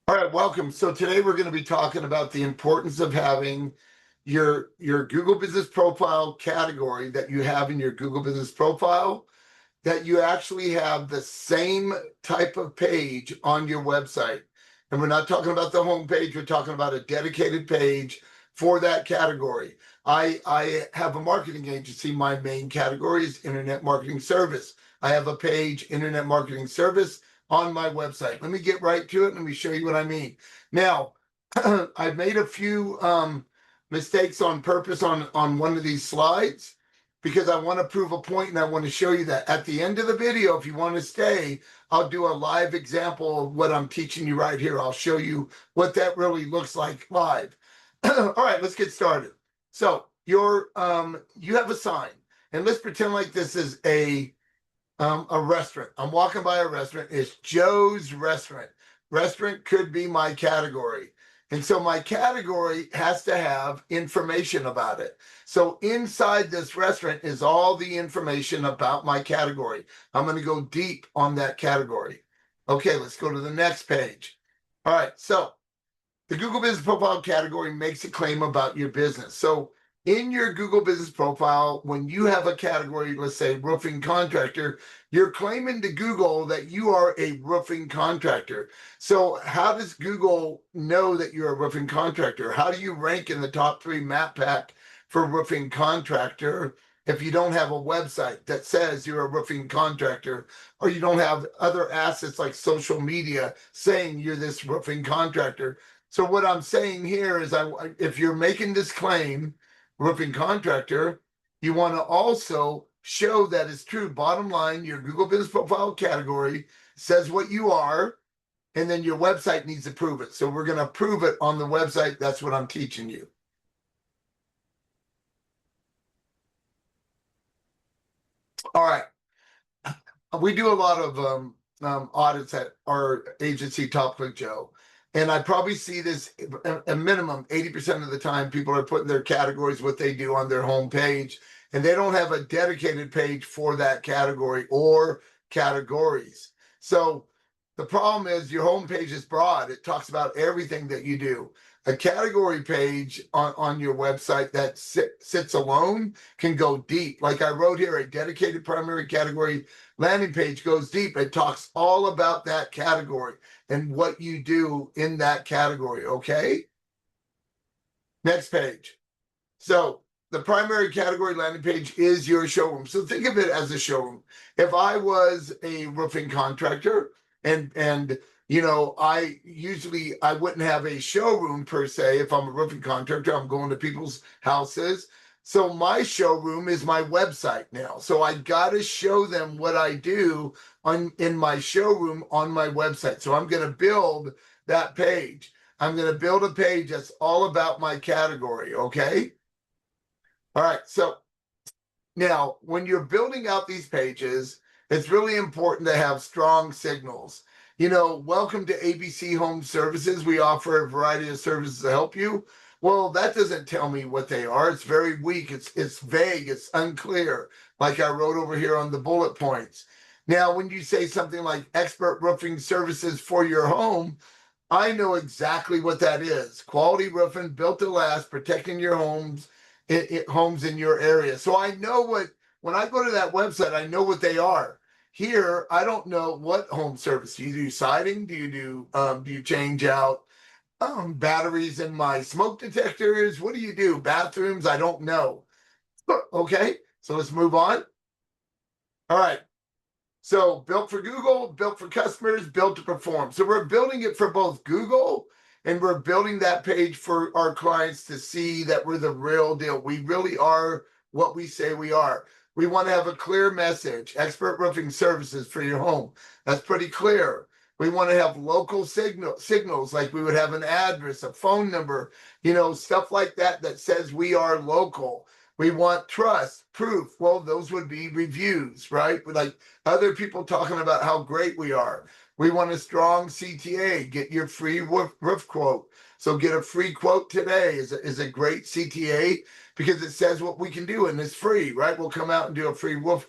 All right, welcome. So today we're going to be talking about the importance of having your Google Business Profile category that you have in your Google Business Profile, that you actually have the same type of page on your website. And we're not talking about the home page, we're talking about a dedicated page for that category. I have a marketing agency. My main category is internet marketing service. I have a page, internet marketing service, on my website. Let me get right to it. Let me show you what I mean. Now, I've made a few mistakes on purpose on one of these slides because I want to prove a point and I want to show you that. At the end of the video, if you want to stay, I'll do a live example of what I'm teaching you right here. I'll show you what that really looks like live. All right, let's get started. So you have a sign, and let's pretend like this is a restaurant. I'm walking by a restaurant. It's Joe's Restaurant. Restaurant could be my category. And so my category has to have information about it. So inside this restaurant is all the information about my category. I'm going to go deep on that category. Okay, let's go to the next page. All right, so the Google Business Profile category makes a claim about your business. So in your Google Business Profile, when you have a category, let's say roofing contractor, you're claiming to Google that you are a roofing contractor. So how does Google know that you're a roofing contractor? How do you rank in the top 3 map pack for roofing contractor if you don't have a website that says you're a roofing contractor, or you don't have other assets like social media saying you're this roofing contractor? So what I'm saying here is, if you're making this claim, roofing contractor, you want to also show that it's true. Bottom line, your Google Business Profile category says what you are, and then your website needs to prove it. So we're going to prove it on the website. That's what I'm teaching you. All right. We do a lot of audits at our agency, Top Click Joe. And I probably see this a minimum 80% of the time. People are putting their categories, what they do, on their home page, and they don't have a dedicated page for that category or categories. So the problem is your home page is broad. It talks about everything that you do. A category page on your website that sits alone can go deep. Like I wrote here, a dedicated primary category landing page goes deep. It talks all about that category and what you do in that category, okay? Next page. So the primary category landing page is your showroom. So think of it as a showroom. If I was a roofing contractor and you know, I wouldn't have a showroom per se. If I'm a roofing contractor, I'm going to people's houses. So my showroom is my website now. So I got to show them what I do in my showroom on my website. So I'm going to build that page. I'm going to build a page that's all about my category, okay? All right, so now when you're building out these pages, it's really important to have strong signals. You know, welcome to ABC Home Services. We offer a variety of services to help you. Well, that doesn't tell me what they are. It's very weak. It's vague. It's unclear, like I wrote over here on the bullet points. Now, when you say something like expert roofing services for your home, I know exactly what that is. Quality roofing, built to last, protecting your homes in your area. So I know when I go to that website, I know what they are. Here, I don't know what home service. Do you do siding? Do you change out batteries in my smoke detectors? What do you do? Bathrooms? I don't know. Okay, so let's move on. All right. So built for Google, built for customers, built to perform. So we're building it for both Google, and we're building that page for our clients to see that we're the real deal. We really are what we say we are. We want to have a clear message, expert roofing services for your home. That's pretty clear. We want to have local signals, like we would have an address, a phone number, you know, stuff like that that says we are local. We want trust, proof. Well, those would be reviews, right? Like other people talking about how great we are. We want a strong CTA. Get your free roof quote. So get a free quote today is a great CTA because it says what we can do and it's free, right? We'll come out and do a free roof.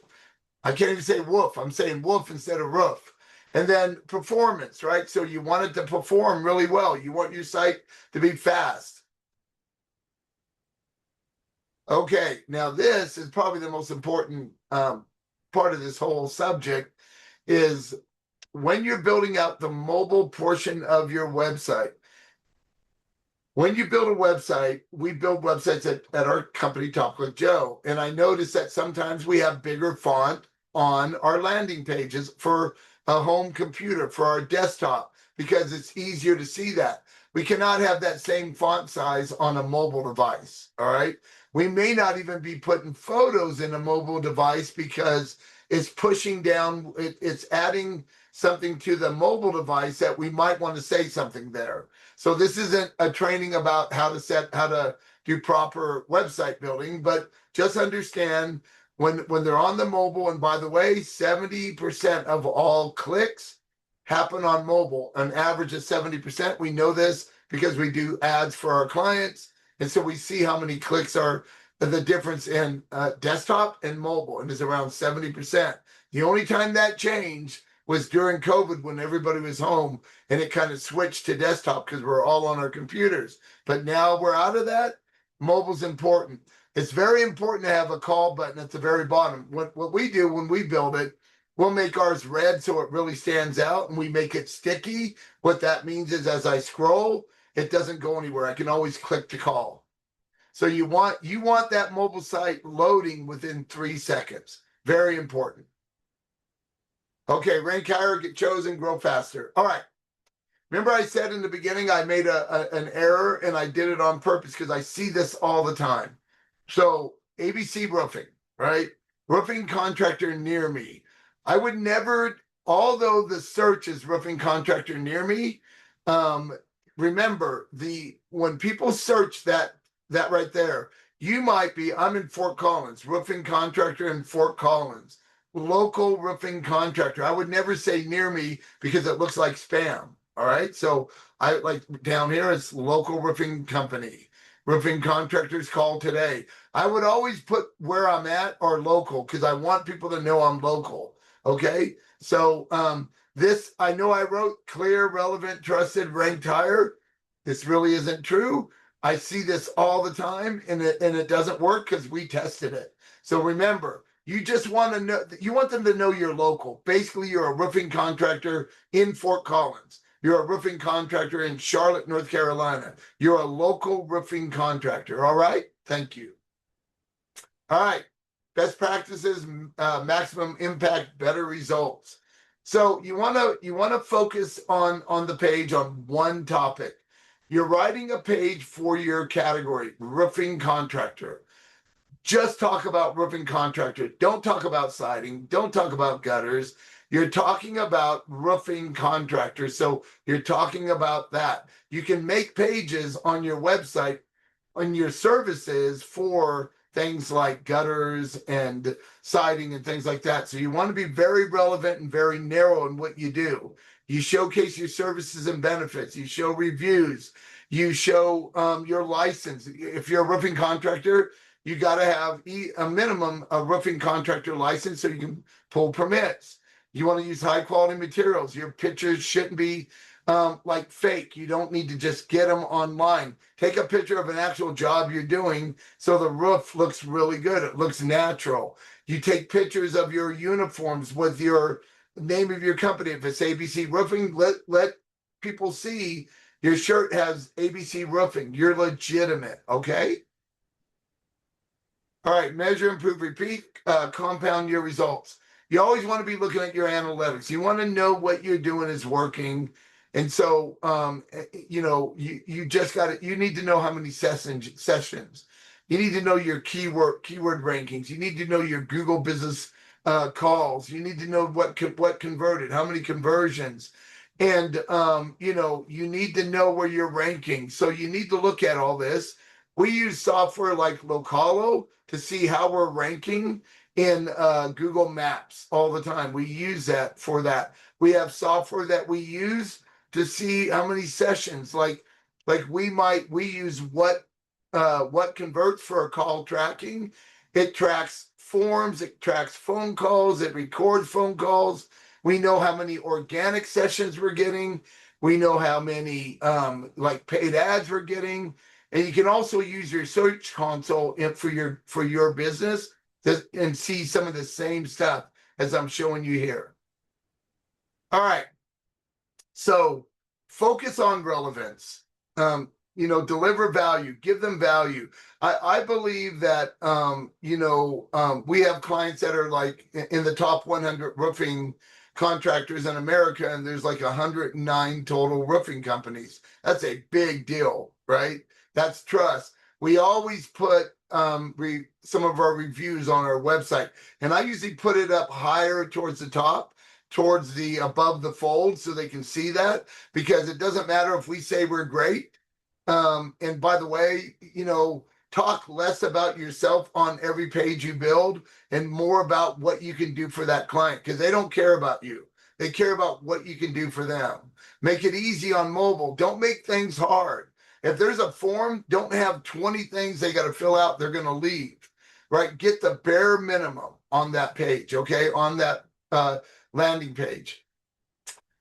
I can't even say woof. I'm saying wolf instead of roof. And then performance, right? So you want it to perform really well. You want your site to be fast. Okay, now this is probably the most important part of this whole subject is when you're building out the mobile portion of your website. When you build a website, we build websites at our company, Top Click Joe. And I notice that sometimes we have bigger font on our landing pages for a home computer, for our desktop, because it's easier to see that. We cannot have that same font size on a mobile device. All right. We may not even be putting photos in a mobile device because it's pushing down, it's adding something to the mobile device that we might want to say something there. So this isn't a training about how to do proper website building, but just understand when they're on the mobile, and by the way, 70% of all clicks happen on mobile, an average of 70%. We know this because we do ads for our clients. And so we see how many clicks are the difference in desktop and mobile, and it's around 70%. The only time that changed was during COVID when everybody was home and it kind of switched to desktop because we're all on our computers. But now we're out of that. Mobile's important. It's very important to have a call button at the very bottom. What we do when we build it, we'll make ours red so it really stands out, and we make it sticky. What that means is as I scroll, it doesn't go anywhere. I can always click to call. So you want that mobile site loading within 3 seconds. Very important. Okay, rank higher, get chosen, grow faster. All right. Remember I said in the beginning I made an error, and I did it on purpose because I see this all the time. So ABC Roofing, right? Roofing contractor near me. I would never, although the search is roofing contractor near me, remember when people search that right there, you might be, I'm in Fort Collins, roofing contractor in Fort Collins, local roofing contractor. I would never say near me because it looks like spam. All right. So I like down here, it's local roofing company, roofing contractors call today. I would always put where I'm at or local because I want people to know I'm local. Okay. So this, I know I wrote clear, relevant, trusted, ranked higher. This really isn't true. I see this all the time, and it doesn't work because we tested it. So remember, you just want to know, you want them to know you're local. Basically, you're a roofing contractor in Fort Collins. You're a roofing contractor in Charlotte, North Carolina. You're a local roofing contractor. All right. Thank you. All right. Best practices, maximum impact, better results. So you want to focus on the page on one topic. You're writing a page for your category, roofing contractor. Just talk about roofing contractor. Don't talk about siding. Don't talk about gutters. You're talking about roofing contractor. So you're talking about that. You can make pages on your website on your services for things like gutters and siding and things like that. So you want to be very relevant and very narrow in what you do. You showcase your services and benefits. You show reviews. You show your license. If you're a roofing contractor, you got to have a minimum a roofing contractor license so you can pull permits. You want to use high quality materials. Your pictures shouldn't be like fake. You don't need to just get them online. Take a picture of an actual job you're doing so the roof looks really good. It looks natural. You take pictures of your uniforms with your name of your company. If it's ABC Roofing, let people see your shirt has ABC Roofing. You're legitimate, okay? All right, measure, improve, repeat, compound your results. You always want to be looking at your analytics. You want to know what you're doing is working. And so, you just got to, you need to know how many sessions. You need to know your keyword rankings. You need to know your Google business calls. You need to know what converted, how many conversions. And, you need to know where you're ranking. So you need to look at all this. We use software like Localo to see how we're ranking in Google Maps all the time. We use that for that. We have software that we use to see how many sessions. Like we use what converts for a call tracking. It tracks forms, it tracks phone calls, it records phone calls. We know how many organic sessions we're getting. We know how many like paid ads we're getting. And you can also use your search console for your business and see some of the same stuff as I'm showing you here. All right. So focus on relevance. Deliver value, give them value. I believe that we have clients that are like in the top 100 roofing contractors in America, and there's like 109 total roofing companies. That's a big deal, right? That's trust. We always put some of our reviews on our website, and I usually put it up higher towards the top, towards the above the fold, so they can see that, because it doesn't matter if we say we're great. And by the way, talk less about yourself on every page you build and more about what you can do for that client, because they don't care about you. They care about what you can do for them. Make it easy on mobile. Don't make things hard. If there's a form, don't have 20 things they got to fill out. They're going to leave, right? Get the bare minimum on that page, okay? On that landing page.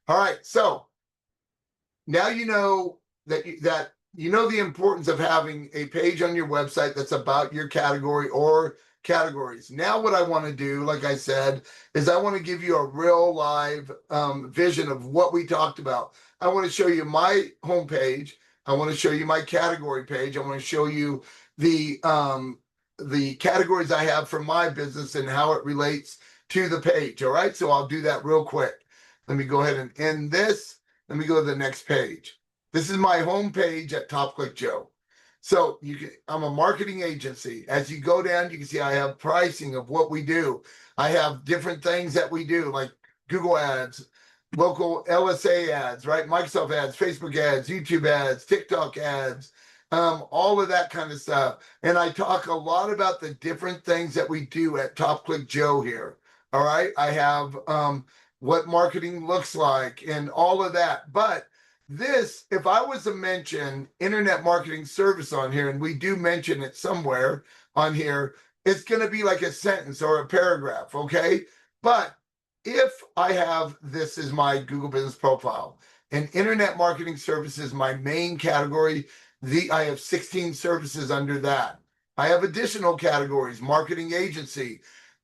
All right. So now you know that the importance of having a page on your website that's about your category or categories. Now what I want to do, like I said, is I want to give you a real live vision of what we talked about. I want to show you my homepage. I want to show you my category page. I want to show you the categories I have for my business and how it relates to the page. All right, so I'll do that real quick. Let me go ahead and end this. Let me go to the next page. This is my home page at Top Click Joe. So I'm a marketing agency. As you go down, you can see I have pricing of what we do. I have different things that we do, like Google ads, local LSA ads, right? Microsoft ads, Facebook ads, YouTube ads, TikTok ads, all of that kind of stuff. And I talk a lot about the different things that we do at Top Click Joe here. All right. I have what marketing looks like and all of that. But this, if I was to mention internet marketing service on here, and we do mention it somewhere on here, it's going to be like a sentence or a paragraph, okay? But if I have this as my Google Business Profile, and internet marketing service is my main category, I have 16 services under that. I have additional categories, marketing agency.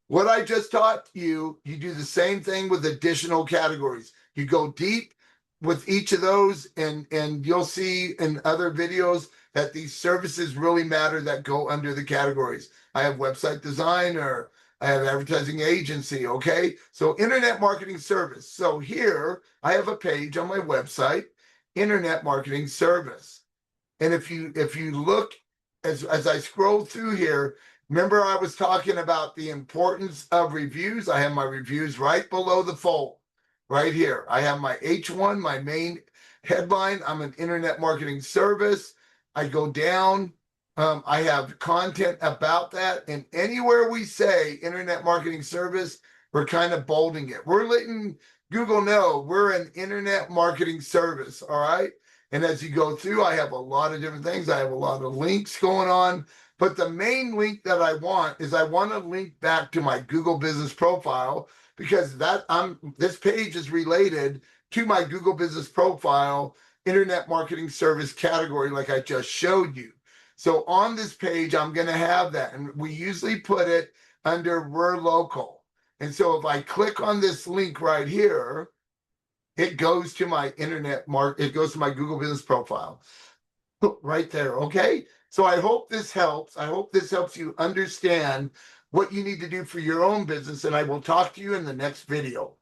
What I just taught you, you do the same thing with additional categories. You go deep with each of those, and you'll see in other videos that these services really matter that go under the categories. I have website designer, I have advertising agency, okay? So internet marketing service. So here I have a page on my website, internet marketing service. And if you look as I scroll through here, remember I was talking about the importance of reviews. I have my reviews right below the fold. Right here, I have my H1, my main headline. I'm an internet marketing service. I go down. I have content about that. And anywhere we say internet marketing service, we're kind of bolding it. We're letting Google know we're an internet marketing service. All right. And as you go through, I have a lot of different things. I have a lot of links going on. But the main link that I want is I want to link back to my Google Business Profile, because this page is related to my Google Business Profile internet marketing service category, like I just showed you. So on this page, I'm going to have that, and we usually put it under we're local. And so if I click on this link right here, it goes to my it goes to my Google Business Profile right there. Okay. So I hope this helps. I hope this helps you understand what you need to do for your own business, and I will talk to you in the next video.